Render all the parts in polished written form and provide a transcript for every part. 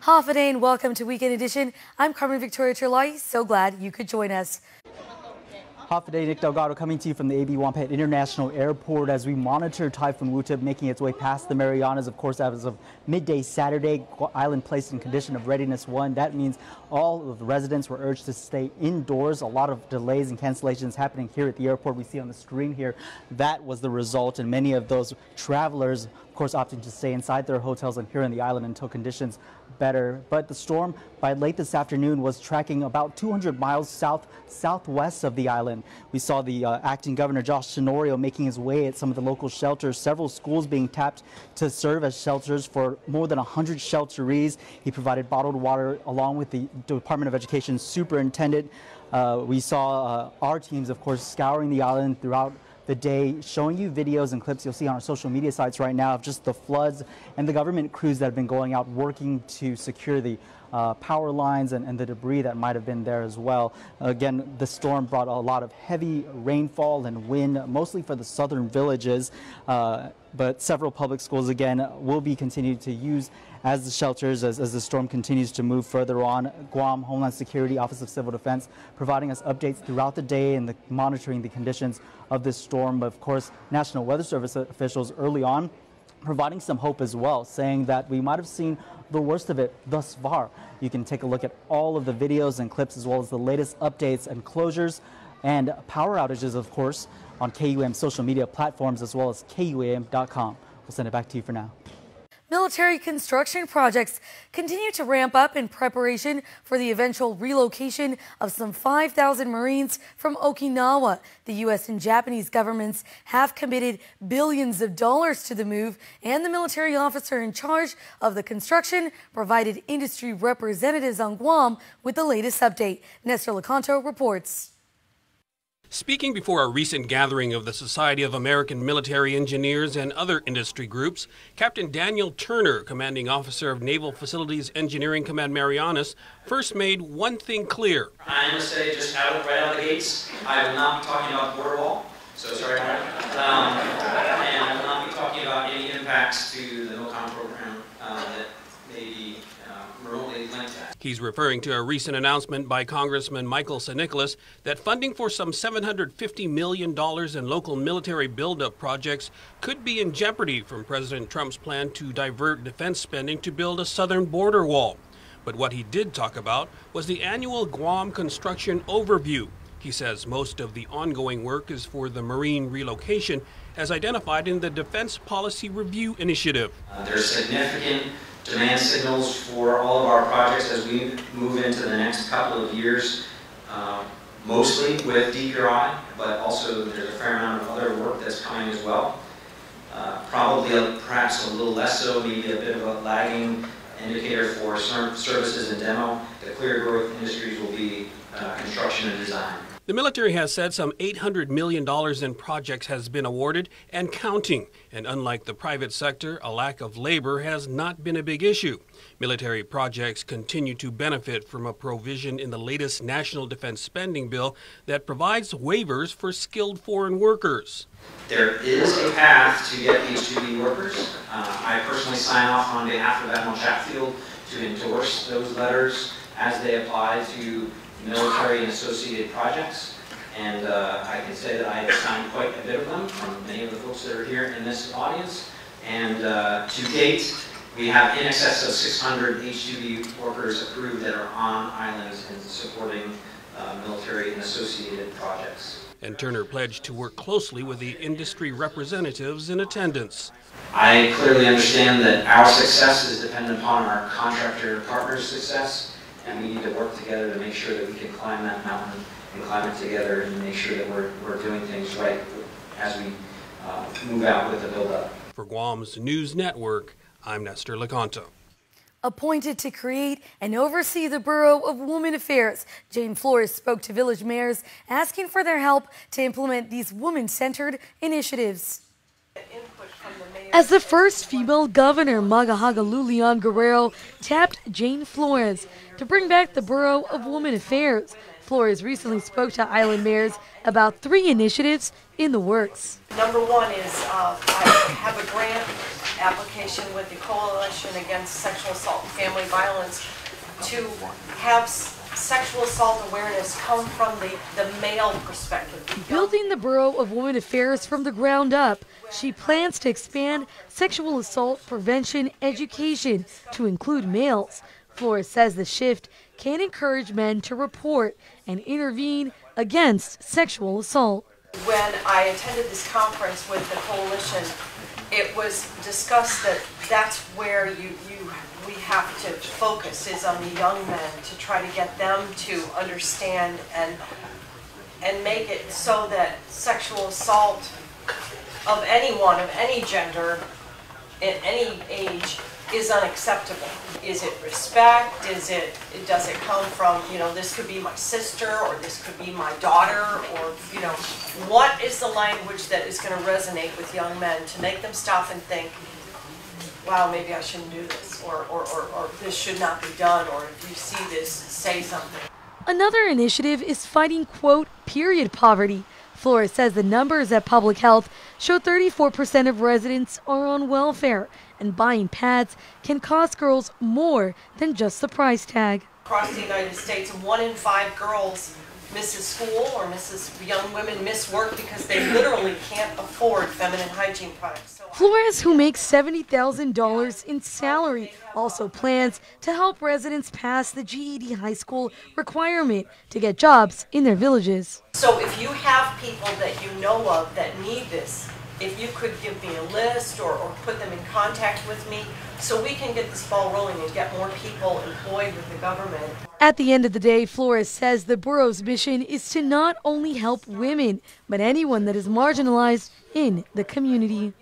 Half a day and welcome to Weekend Edition. I'm Carmen Victoria Trelai. So glad you could join us. Half a day, Nick Delgado coming to you from the A.B. Wampet International Airport as we monitor Typhoon Wutab making its way past the Marianas. Of course, as of midday Saturday, island placed in condition of readiness 1. That means all of the residents were urged to stay indoors. A lot of delays and cancellations happening here at the airport. We see on the screen here that was the result, and many of those travelers, of course, opting to stay inside their hotels and here on the island until conditions better. But the storm by late this afternoon was tracking about 200 miles southwest of the island. We saw the acting governor Josh Tenorio making his way at some of the local shelters, several schools being tapped to serve as shelters for more than 100 shelterees. He provided bottled water along with the Department of Education superintendent. We saw our teams, of course, scouring the island throughout the day, showing you videos and clips you'll see on our social media sites right now of just the floods and the government crews that have been going out working to secure the power lines and the debris that might have been there as well. Again, the storm brought a lot of heavy rainfall and wind, mostly for the southern villages, but several public schools, again, will be continued to use as the shelters as the storm continues to move further on. Guam Homeland Security, Office of Civil Defense, providing us updates throughout the day and monitoring the conditions of this storm. But of course, National Weather Service officials early on providing some hope as well, saying that we might have seen the worst of it thus far. You can take a look at all of the videos and clips as well as the latest updates and closures and power outages, of course, on KUAM social media platforms as well as KUAM.com. We'll send it back to you for now. Military construction projects continue to ramp up in preparation for the eventual relocation of some 5,000 Marines from Okinawa. The U.S. and Japanese governments have committed billions of dollars to the move, and the military officer in charge of the construction provided industry representatives on Guam with the latest update. Nestor Lecanto reports. Speaking before a recent gathering of the Society of American Military Engineers and other industry groups, Captain Daniel Turner, commanding officer of Naval Facilities Engineering Command Marianas, first made one thing clear. I'm going to say just right out of the gates, I will not be talking about the border wall, so sorry about that. And I will not be talking about any impacts to the NOCOM program that may be remotely linked to that. He's referring to a recent announcement by Congressman Michael St. Nicholas that funding for some $750 million in local military buildup projects could be in jeopardy from President Trump's plan to divert defense spending to build a southern border wall. But what he did talk about was the annual Guam construction overview. He says most of the ongoing work is for the Marine relocation as identified in the Defense Policy Review Initiative. There's significant demand signals for all of our projects as we move into the next couple of years, mostly with DPRI, but also there's a fair amount of other work that's coming as well. Perhaps a little less so, maybe a bit of a lagging indicator for services and demo. The clear growth industries will be construction and design. The military has said some $800 million in projects has been awarded and counting. And unlike the private sector, a lack of labor has not been a big issue. Military projects continue to benefit from a provision in the latest National Defense Spending Bill that provides waivers for skilled foreign workers. There is a path to get H-2B workers. I personally sign off on behalf of Admiral Chatfield to endorse those letters as they apply to military and associated projects, and I can say that I have signed quite a bit of them from many of the folks that are here in this audience, and to date we have in excess of 600 H-2B workers approved that are on islands and supporting military and associated projects. And Turner pledged to work closely with the industry representatives in attendance. I clearly understand that our success is dependent upon our contractor partners' success, and we need to work together to make sure that we can climb that mountain and climb it together and make sure that we're doing things right as we move out with the build-up. For Guam's News Network, I'm Nestor Lecanto. Appointed to create and oversee the Bureau of Women Affairs, Jane Flores spoke to village mayors asking for their help to implement these women-centered initiatives. As the first female governor, Magahaga Leon Guerrero tapped Jane Flores to bring back the Bureau of Women Affairs. Flores recently spoke to island mayors about 3 initiatives in the works. Number one is I have a grant application with the Coalition Against Sexual Assault and Family Violence to have sexual assault awareness come from the male perspective. Building the Bureau of Women Affairs from the ground up, she plans to expand sexual assault prevention education to include males. Flores says the shift can encourage men to report and intervene against sexual assault. When I attended this conference with the coalition, it was discussed that that's where we have to focus, is on the young men, to try to get them to understand and make it so that sexual assault of anyone, of any gender, at any age, is unacceptable. Is it respect? Does it come from, this could be my sister, or this could be my daughter, or, what is the language that is going to resonate with young men to make them stop and think, wow, maybe I shouldn't do this, or this should not be done, or if you see this, say something. Another initiative is fighting, quote, period poverty. Flores says the numbers at Public Health show 34% of residents are on welfare, and buying pads can cost girls more than just the price tag. Across the United States, 1 in 5 girls misses school, or young women miss work because they literally can't afford feminine hygiene products. Flores, who makes $70,000 in salary, also plans to help residents pass the GED high school requirement to get jobs in their villages. So if you have people that you know of that need this, if you could give me a list or put them in contact with me so we can get this ball rolling and get more people employed with the government. At the end of the day, Flores says the Bureau's mission is to not only help women, but anyone that is marginalized in the community.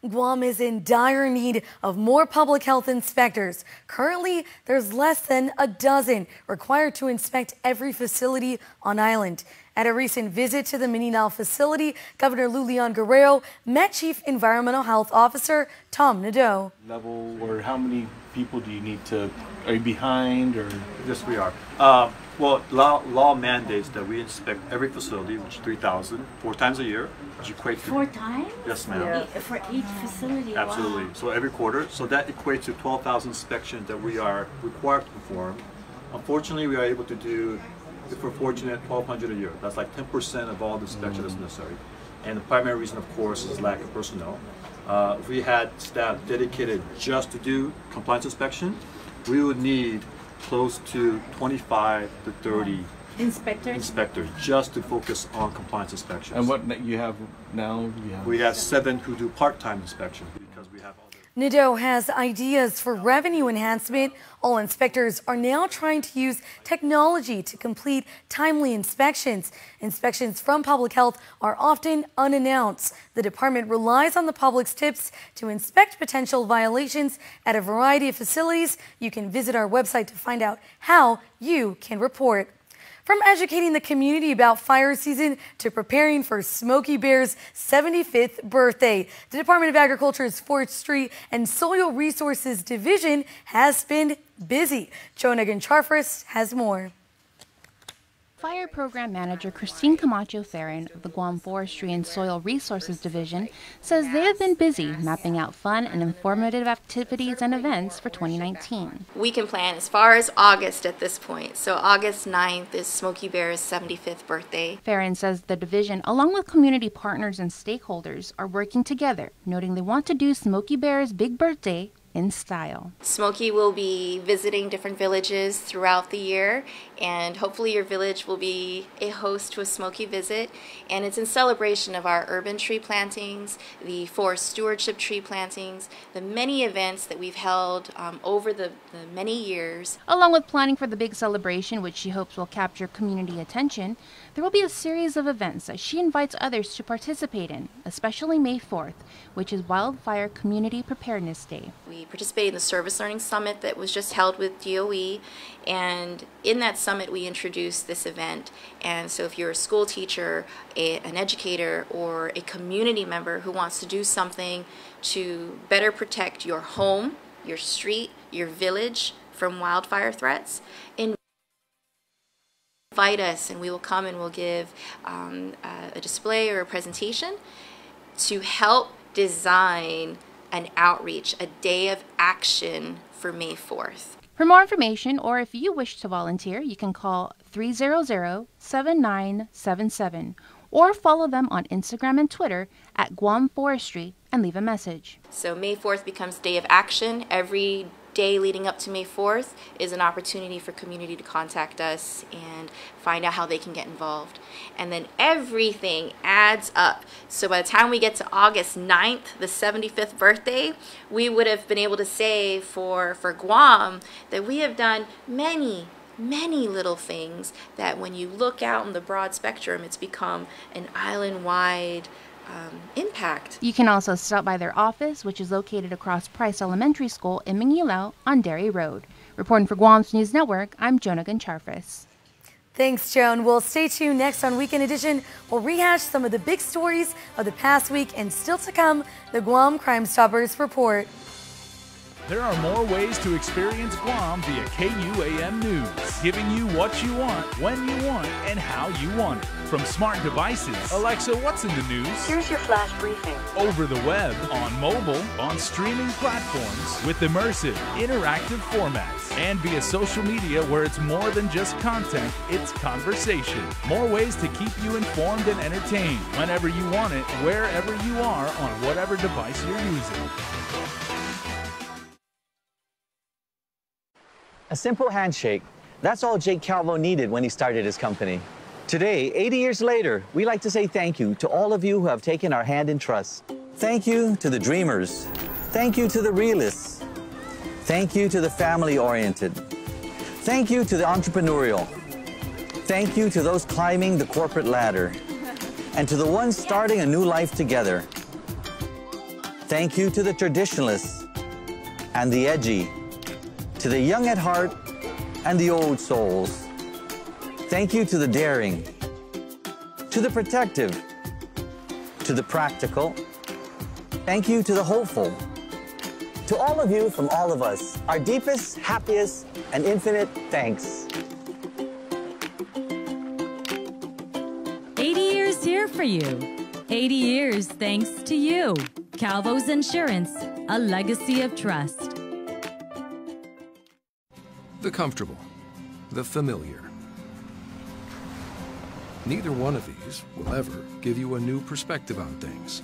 Guam is in dire need of more public health inspectors. Currently, there's less than a dozen required to inspect every facility on island. At a recent visit to the Maninal facility, Governor Lulian Guerrero met Chief Environmental Health Officer Tom Nadeau. Level, or how many people do you need to, are you behind, or? Yes, we are. Well, law mandates that we inspect every facility, which is 3,000, 4 times a year, which equates to... 4 times? Yes, ma'am. Yeah. For each facility? Absolutely. Wow. So every quarter. So that equates to 12,000 inspections that we are required to perform. Unfortunately, we are able to do, if we're fortunate, 1,200 a year. That's like 10% of all the inspection that's necessary. And the primary reason, of course, is lack of personnel. If we had staff dedicated just to do compliance inspection, we would need close to 25 to 30 inspectors just to focus on compliance inspections. And what you have now? We have 7 who do part-time inspections because we have all the... Nadeau has ideas for revenue enhancement. All inspectors are now trying to use technology to complete timely inspections. Inspections from Public Health are often unannounced. The department relies on the public's tips to inspect potential violations at a variety of facilities. You can visit our website to find out how you can report. From educating the community about fire season to preparing for Smokey Bear's 75th birthday, the Department of Agriculture's Forestry and Soil Resources Division has been busy. Chonagan Charfris has more. Fire Program Manager Christine Camacho Theron of the Guam Forestry and Soil Resources Division says they have been busy mapping out fun and informative activities and events for 2019. We can plan as far as August at this point. So August 9th is Smokey Bear's 75th birthday. Theron says the division, along with community partners and stakeholders, are working together, noting they want to do Smokey Bear's big birthday in style. Smokey will be visiting different villages throughout the year, and hopefully your village will be a host to a Smokey visit. And it's in celebration of our urban tree plantings, the forest stewardship tree plantings, the many events that we've held over the many years. Along with planning for the big celebration, which she hopes will capture community attention, there will be a series of events that she invites others to participate in, especially May 4th, which is Wildfire Community Preparedness Day. We participated in the Service Learning Summit that was just held with DOE, and in that summit we introduced this event. And so if you're a school teacher, an educator, or a community member who wants to do something to better protect your home, your street, your village from wildfire threats, invite us and we will come and we'll give a display or a presentation to help design an outreach, a day of action for May 4th. For more information, or if you wish to volunteer, you can call 300-7977 or follow them on Instagram and Twitter at Guam Forestry and leave a message. So May 4th becomes Day of Action. Every day leading up to May 4th is an opportunity for community to contact us and find out how they can get involved. And then everything adds up. So by the time we get to August 9th, the 75th birthday, we would have been able to say for Guam that we have done many little things that when you look out in the broad spectrum, it's become an island-wide impact. You can also stop by their office, which is located across Price Elementary School in Mangilao on Derry Road. Reporting for Guam's News Network, I'm Jonah Goncharfis. Thanks, Joan. We'll stay tuned next on Weekend Edition. We'll rehash some of the big stories of the past week, and still to come, the Guam Crime Stoppers report. There are more ways to experience Guam via KUAM News, giving you what you want, when you want, and how you want it. From smart devices, Alexa, what's in the news? Here's your flash briefing. Over the web, on mobile, on streaming platforms, with immersive, interactive formats, and via social media where it's more than just content, it's conversation. More ways to keep you informed and entertained whenever you want it, wherever you are, on whatever device you're using. A simple handshake. That's all Jake Calvo needed when he started his company. Today, 80 years later, we like to say thank you to all of you who have taken our hand in trust. Thank you to the dreamers. Thank you to the realists. Thank you to the family-oriented. Thank you to the entrepreneurial. Thank you to those climbing the corporate ladder. And to the ones starting a new life together. Thank you to the traditionalists and the edgy. To the young at heart and the old souls. Thank you to the daring, to the protective, to the practical. Thank you to the hopeful. To all of you from all of us, our deepest, happiest, and infinite thanks. 80 years here for you. 80 years thanks to you. Calvo's Insurance, a legacy of trust. The comfortable, the familiar. Neither one of these will ever give you a new perspective on things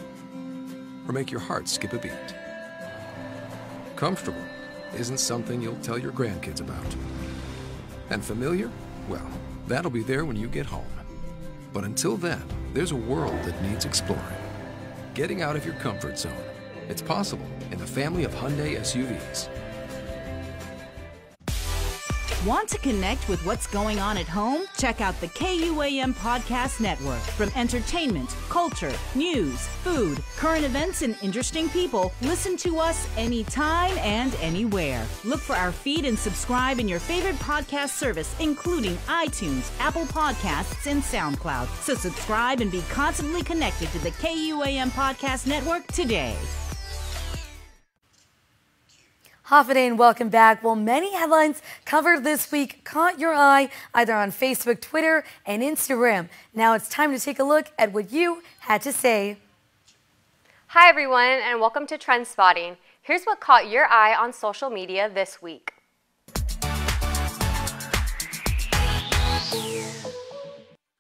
or make your heart skip a beat. Comfortable isn't something you'll tell your grandkids about. And familiar? Well, that'll be there when you get home. But until then, there's a world that needs exploring. Getting out of your comfort zone. It's possible in the family of Hyundai SUVs. Want to connect with what's going on at home? Check out the KUAM Podcast Network. From entertainment, culture, news, food, current events, and interesting people, listen to us anytime and anywhere. Look for our feed and subscribe in your favorite podcast service, including iTunes, Apple Podcasts, and SoundCloud. So subscribe and be constantly connected to the KUAM Podcast Network today. Hafa and welcome back. Well, many headlines covered this week caught your eye either on Facebook, Twitter, and Instagram. Now it's time to take a look at what you had to say. Hi everyone, and welcome to Trend Spotting. Here's what caught your eye on social media this week.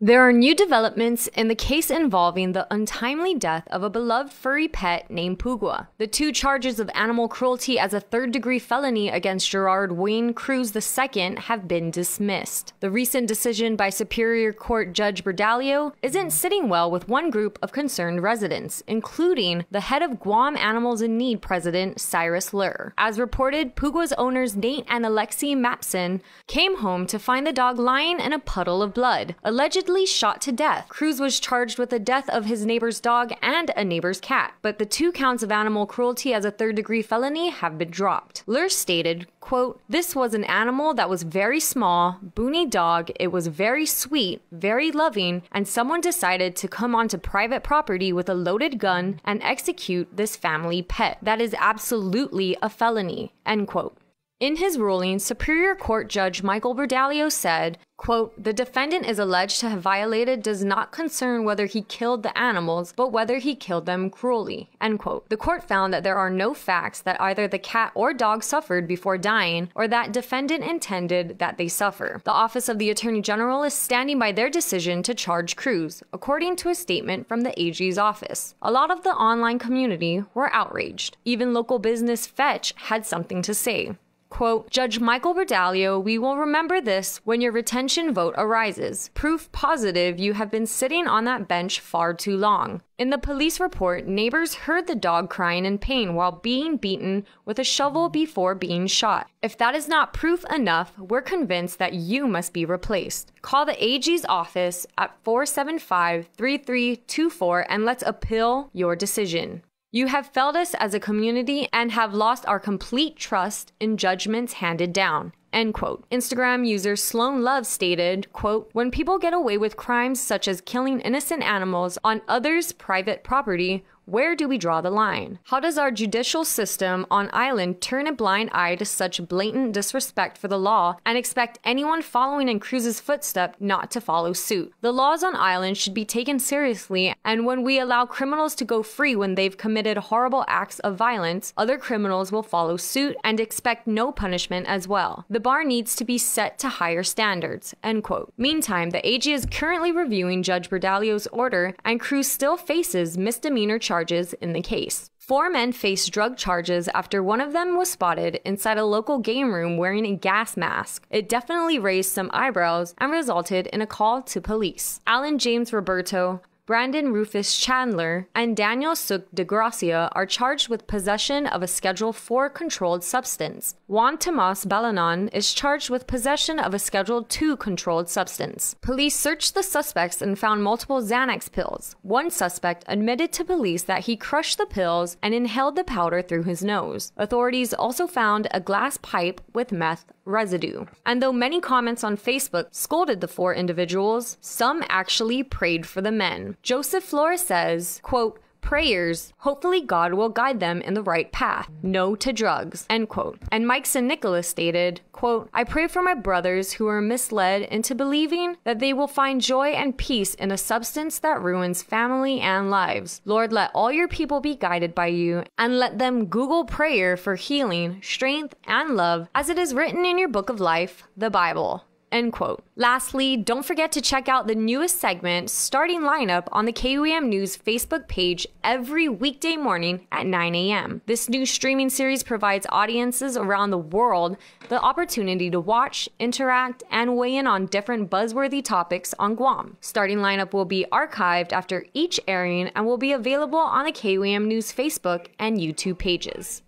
There are new developments in the case involving the untimely death of a beloved furry pet named Pugua. The two charges of animal cruelty as a third-degree felony against Gerard Wayne Cruz II have been dismissed. The recent decision by Superior Court Judge Berdalio isn't sitting well with one group of concerned residents, including the head of Guam Animals in Need president Cyrus Lur. As reported, Pugua's owners Nate and Alexi Mapson came home to find the dog lying in a puddle of blood, allegedly shot to death. Cruz was charged with the death of his neighbor's dog and a neighbor's cat, but the 2 counts of animal cruelty as a third-degree felony have been dropped. Lur stated, quote, "This was an animal that was very small, boony dog. It was very sweet, very loving, and someone decided to come onto private property with a loaded gun and execute this family pet. That is absolutely a felony," end quote. In his ruling, Superior Court Judge Michael Berdalio said, quote, "The defendant is alleged to have violated does not concern whether he killed the animals, but whether he killed them cruelly," end quote. The court found that there are no facts that either the cat or dog suffered before dying or that defendant intended that they suffer. The Office of the Attorney General is standing by their decision to charge Cruz, according to a statement from the AG's office. A lot of the online community were outraged. Even local business Fetch had something to say. Quote, "Judge Michael Berdalio, we will remember this when your retention vote arises. Proof positive you have been sitting on that bench far too long. In the police report, neighbors heard the dog crying in pain while being beaten with a shovel before being shot. If that is not proof enough, we're convinced that you must be replaced. Call the AG's office at 475-3324 and let's appeal your decision. You have failed us as a community and have lost our complete trust in judgments handed down." End quote. Instagram user Sloan Love stated, quote, "When people get away with crimes such as killing innocent animals on others' private property, where do we draw the line? How does our judicial system on island turn a blind eye to such blatant disrespect for the law and expect anyone following in Cruz's footsteps not to follow suit? The laws on island should be taken seriously, and when we allow criminals to go free when they've committed horrible acts of violence, other criminals will follow suit and expect no punishment as well. The bar needs to be set to higher standards." End quote. Meantime, the AG is currently reviewing Judge Berdalio's order, and Cruz still faces misdemeanor charges in the case. 4 men faced drug charges after one of them was spotted inside a local game room wearing a gas mask. It definitely raised some eyebrows and resulted in a call to police. Alan James Roberto, Brandon Rufus Chandler, and Daniel Suk de Gracia are charged with possession of a Schedule 4 controlled substance. Juan Tomas Balanon is charged with possession of a Schedule 2 controlled substance. Police searched the suspects and found multiple Xanax pills. One suspect admitted to police that he crushed the pills and inhaled the powder through his nose. Authorities also found a glass pipe with meth residue. And though many comments on Facebook scolded the 4 individuals, some actually prayed for the men. Joseph Flores says, quote, "Prayers, hopefully God will guide them in the right path. No to drugs," end quote. And Mike St. Nicholas stated, quote, "I pray for my brothers who are misled into believing that they will find joy and peace in a substance that ruins family and lives. Lord, let all your people be guided by you, and let them Google prayer for healing, strength, and love, as it is written in your book of life, the Bible." End quote. Lastly, don't forget to check out the newest segment, Starting Lineup, on the KUAM News Facebook page every weekday morning at 9 a.m. This new streaming series provides audiences around the world the opportunity to watch, interact, and weigh in on different buzzworthy topics on Guam. Starting Lineup will be archived after each airing and will be available on the KUAM News Facebook and YouTube pages.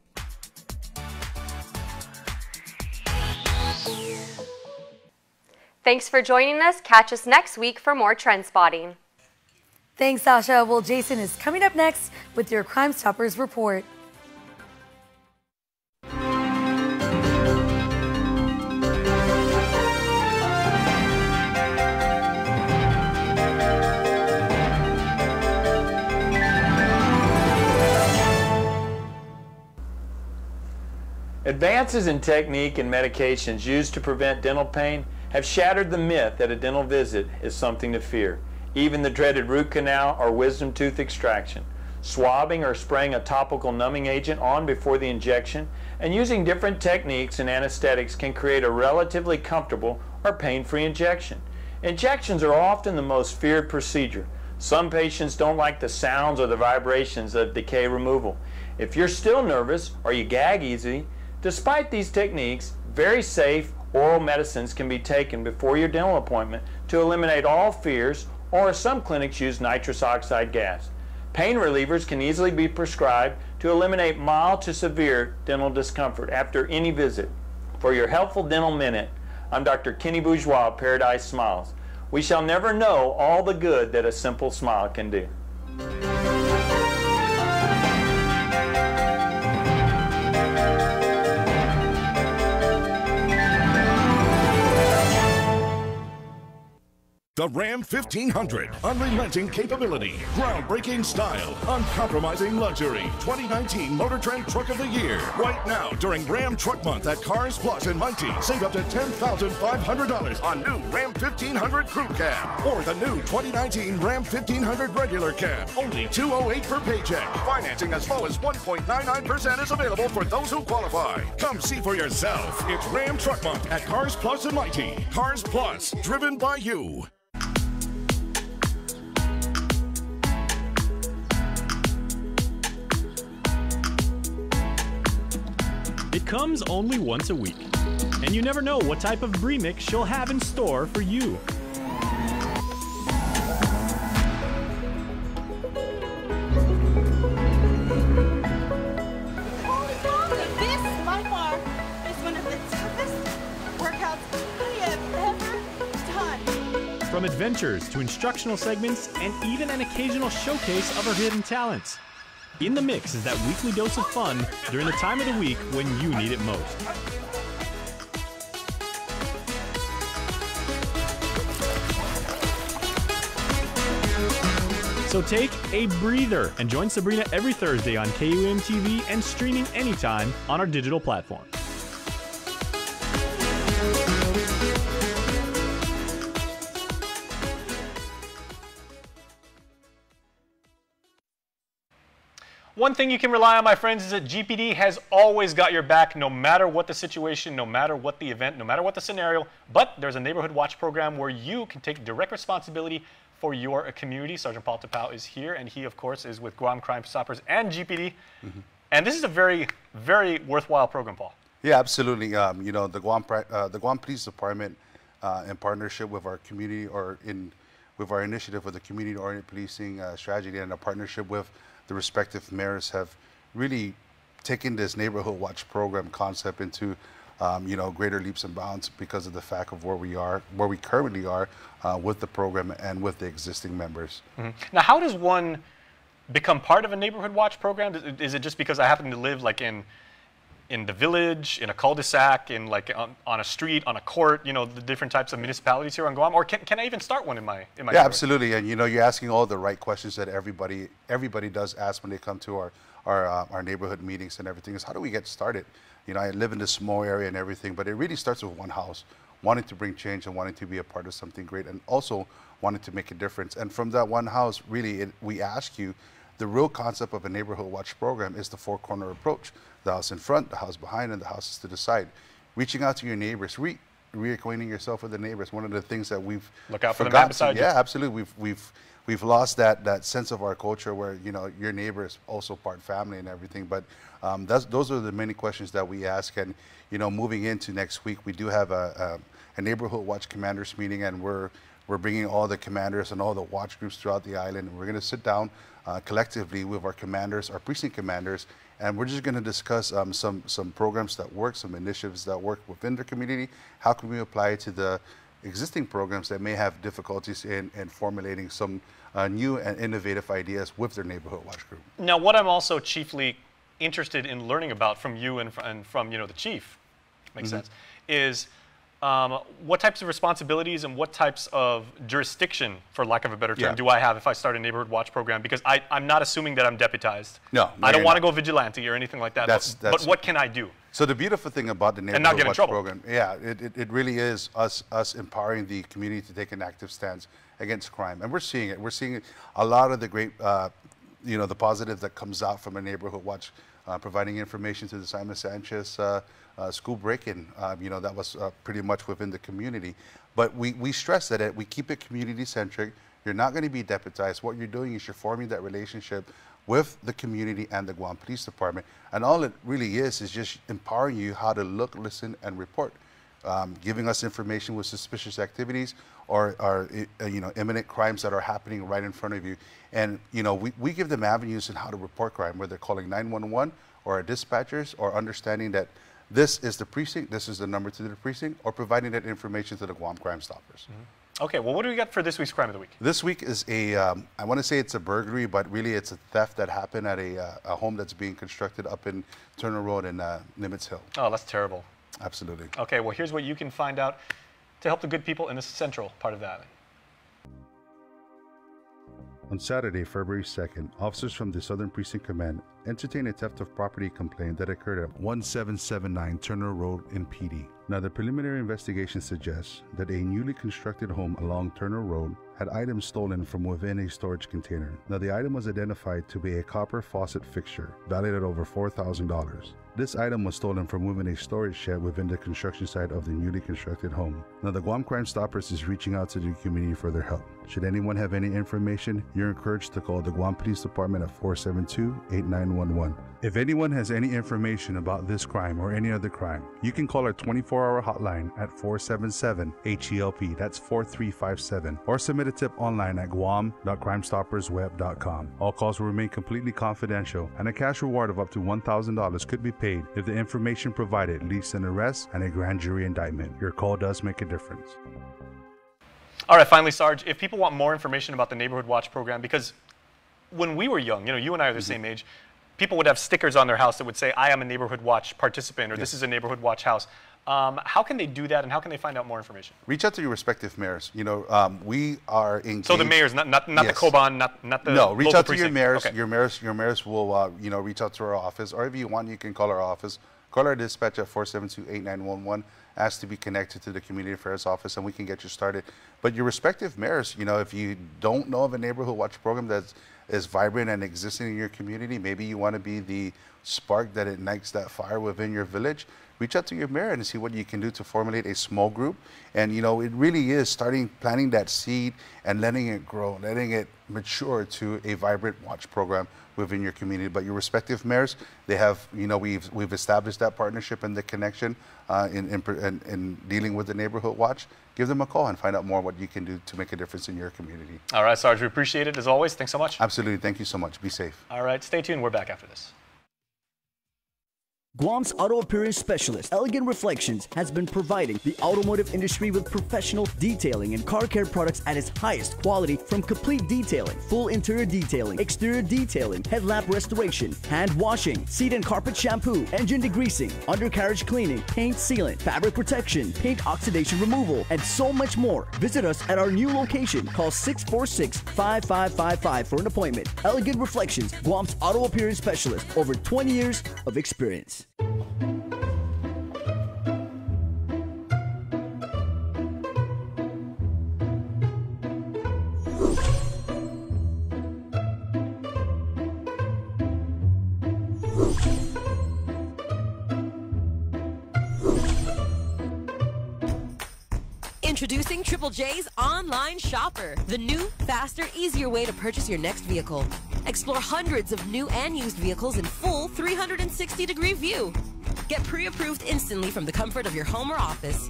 Thanks for joining us. Catch us next week for more trend spotting. Thanks, Sasha. Well, Jason is coming up next with your Crime Stoppers report. Advances in technique and medications used to prevent dental pain have shattered the myth that a dental visit is something to fear. Even the dreaded root canal or wisdom tooth extraction. Swabbing or spraying a topical numbing agent on before the injection, and using different techniques and anesthetics can create a relatively comfortable or pain-free injection. Injections are often the most feared procedure. Some patients don't like the sounds or the vibrations of decay removal. If you're still nervous or you gag easy, despite these techniques, very safe oral medicines can be taken before your dental appointment to eliminate all fears, or some clinics use nitrous oxide gas. Pain relievers can easily be prescribed to eliminate mild to severe dental discomfort after any visit. For your Helpful Dental Minute, I'm Dr. Kenny Bourgeois of Paradise Smiles. We shall never know all the good that a simple smile can do. The Ram 1500, unrelenting capability, groundbreaking style, uncompromising luxury, 2019 Motor Trend Truck of the Year. Right now, during Ram Truck Month at Cars Plus and Mighty, save up to $10,500 on new Ram 1500 Crew Cab or the new 2019 Ram 1500 Regular Cab. Only $208 per paycheck. Financing as low as 1.99% is available for those who qualify. Come see for yourself. It's Ram Truck Month at Cars Plus and Mighty. Cars Plus, driven by you. It comes only once a week, and you never know what type of brie mix she'll have in store for you. This, by far, is one of the toughest workouts I have ever done. From adventures to instructional segments and even an occasional showcase of her hidden talents. In the mix is that weekly dose of fun during the time of the week when you need it most. So take a breather and join Sabrina every Thursday on KUAM TV and streaming anytime on our digital platform. One thing you can rely on, my friends, is that GPD has always got your back, no matter what the situation, no matter what the event, no matter what the scenario. But there's a Neighborhood Watch program where you can take direct responsibility for your community. Sergeant Paul Tapao is here, and he, of course, is with Guam Crime Stoppers and GPD. And this is a very, very worthwhile program, Paul. Yeah, absolutely. You know, the Guam Police Department, in partnership with our community, with our initiative with the community-oriented policing strategy, and a partnership with the respective mayors, have really taken this Neighborhood Watch program concept into you know, greater leaps and bounds because of the fact of where we currently are with the program and with the existing members. Now, how does one become part of a Neighborhood Watch program? Is it just because I happen to live like in the village, in a cul-de-sac, in like on a street, on a court, you know, the different types of municipalities here on Guam? Or can I even start one in my Yeah, absolutely. And you know, you're asking all the right questions that everybody does ask when they come to our neighborhood meetings and everything, is how do we get started? You know, I live in this small area and everything, but it really starts with one house, wanting to bring change and wanting to be a part of something great, and also wanting to make a difference. And from that one house, really, we ask you, the real concept of a Neighborhood Watch program is the four-corner approach. The house in front, the house behind, and the houses to the side. Reaching out to your neighbors, reacquainting yourself with the neighbors. One of the things that we've look out for the man beside you. Yeah, absolutely. We've lost that sense of our culture where, you know, your neighbor is also part family and everything. But those are the many questions that we ask. And you know, moving into next week, we do have a Neighborhood Watch Commanders meeting, and we're bringing all the commanders and all the watch groups throughout the island. And we're going to sit down collectively with our commanders, our precinct commanders, and we're just going to discuss some programs that work, some initiatives that work within the community. How can we apply it to the existing programs that may have difficulties in formulating some new and innovative ideas with their Neighborhood Watch group? Now, what I'm also chiefly interested in learning about from you and from you know, the chief, makes sense, is what types of responsibilities and what types of jurisdiction, for lack of a better term, do I have if I start a Neighborhood Watch program? Because I'm not assuming that I'm deputized. No, I don't want to go vigilante or anything like that. But what can I do? So the beautiful thing about the Neighborhood Watch program, it really is us empowering the community to take an active stance against crime, and we're seeing it. We're seeing a lot of the great, you know, the positive that comes out from a Neighborhood Watch, providing information to the Simon Sanchez school break-in. You know, that was pretty much within the community. But we stress that we keep it community-centric. You're not going to be deputized. What you're doing is you're forming that relationship with the community and the Guam Police Department. And all it really is just empowering you how to look, listen, and report. Giving us information with suspicious activities or you know, imminent crimes that are happening right in front of you. And you know, we give them avenues in how to report crime, whether calling 911 or our dispatchers, or understanding that this is the precinct, this is the number to the precinct, or providing that information to the Guam Crime Stoppers. Okay, well, what do we got for this week's Crime of the Week? This week is I want to say it's a burglary, but really it's a theft that happened at a home that's being constructed up in Turner Road in Nimitz Hill. Oh, that's terrible. Absolutely. Okay, well, here's what you can find out to help the good people in the central part of the island. On Saturday, February 2nd, officers from the Southern Precinct Command entertained a theft of property complaint that occurred at 1779 Turner Road in PD. Now, the preliminary investigation suggests that a newly constructed home along Turner Road had items stolen from within a storage container. Now, the item was identified to be a copper faucet fixture, valued at over $4,000. This item was stolen from within a storage shed within the construction site of the newly constructed home. Now, the Guam Crime Stoppers is reaching out to the community for their help. Should anyone have any information, you're encouraged to call the Guam Police Department at 472-8911. If anyone has any information about this crime or any other crime, you can call our 24-hour hotline at 477-HELP, that's 4357, or submit a tip online at guam.crimestoppersweb.com. All calls will remain completely confidential, and a cash reward of up to $1,000 could be paid if the information provided leads to an arrest and a grand jury indictment. Your call does make a difference. All right, finally, Sarge, if people want more information about the Neighborhood Watch program, because when we were young, you and I are the same age, people would have stickers on their house that would say, I am a Neighborhood Watch participant, or this is a Neighborhood Watch house. How can they do that, and how can they find out more information? Reach out to your respective mayors. We are engaged. So the mayors, not the KUAM, not the No, reach local to out precinct. your mayors. Okay. Your mayors will, reach out to our office, or if you want, you can call our office. Call our dispatch at 472-8911. Ask to be connected to the Community Affairs Office, and we can get you started. But your respective mayors, if you don't know of a Neighborhood Watch program that is vibrant and existing in your community, maybe you want to be the spark that ignites that fire within your village, reach out to your mayor and see what you can do to formulate a small group. And, it really is planting that seed and letting it grow, letting it mature to a vibrant watch program within your community. But your respective mayors, they have, we've established that partnership and the connection in dealing with the Neighborhood Watch. Give them a call and find out more what you can do to make a difference in your community. All right, Sarge, we appreciate it as always. Thanks so much. Absolutely. Thank you so much. Be safe. All right, stay tuned. We're back after this. Guam's auto appearance specialist, Elegant Reflections, has been providing the automotive industry with professional detailing and car care products at its highest quality, from complete detailing, full interior detailing, exterior detailing, headlamp restoration, hand washing, seat and carpet shampoo, engine degreasing, undercarriage cleaning, paint sealant, fabric protection, paint oxidation removal, and so much more. Visit us at our new location. Call 646-5555 for an appointment. Elegant Reflections, Guam's auto appearance specialist, over 20 years of experience. Introducing Triple J's Online Shopper, the new, faster, easier way to purchase your next vehicle. Explore hundreds of new and used vehicles in full 360-degree view. Get pre-approved instantly from the comfort of your home or office.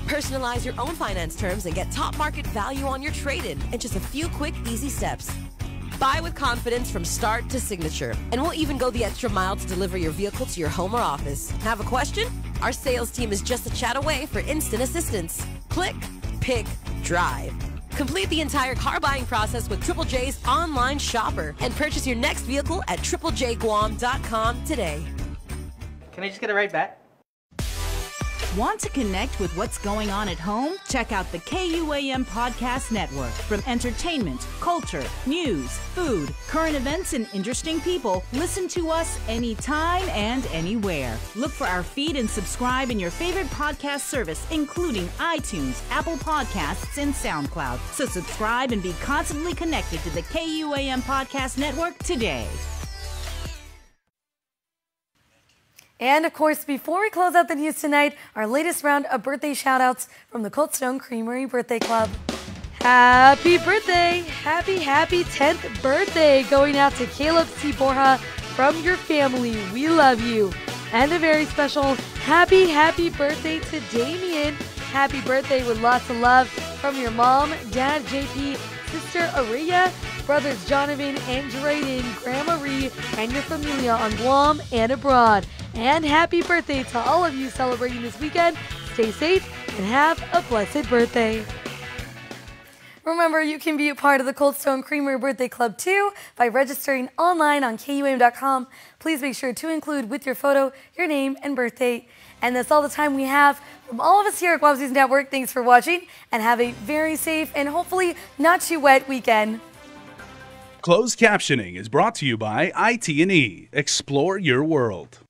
Personalize your own finance terms and get top market value on your trade-in in just a few quick, easy steps. Buy with confidence from start to signature, and we'll even go the extra mile to deliver your vehicle to your home or office. Have a question? Our sales team is just a chat away for instant assistance. Click, pick, drive. Complete the entire car buying process with Triple J's Online Shopper and purchase your next vehicle at triplejguam.com today. Can I just get it right back? Want to connect with what's going on at home? Check out the KUAM Podcast Network. From entertainment, culture, news, food, current events, and interesting people, listen to us anytime and anywhere. Look for our feed and subscribe in your favorite podcast service, including iTunes, Apple Podcasts, and SoundCloud. So subscribe and be constantly connected to the KUAM Podcast Network today. And of course, before we close out the news tonight, our latest round of birthday shout-outs from the Cold Stone Creamery Birthday Club. Happy birthday! Happy 10th birthday going out to Caleb C. Borja from your family. We love you. And a very special happy birthday to Damien. Happy birthday with lots of love from your mom, dad, JP, sister Aria, brothers Jonathan and Drayden, Grandma Ree, and your familia on Guam and abroad. And happy birthday to all of you celebrating this weekend. Stay safe and have a blessed birthday. Remember, you can be a part of the Cold Stone Creamery Birthday Club too by registering online on KUAM.com. Please make sure to include with your photo your name and birth date. And that's all the time we have from all of us here at Guam News Network. Thanks for watching and have a very safe and hopefully not too wet weekend. Closed captioning is brought to you by IT&E. Explore your world.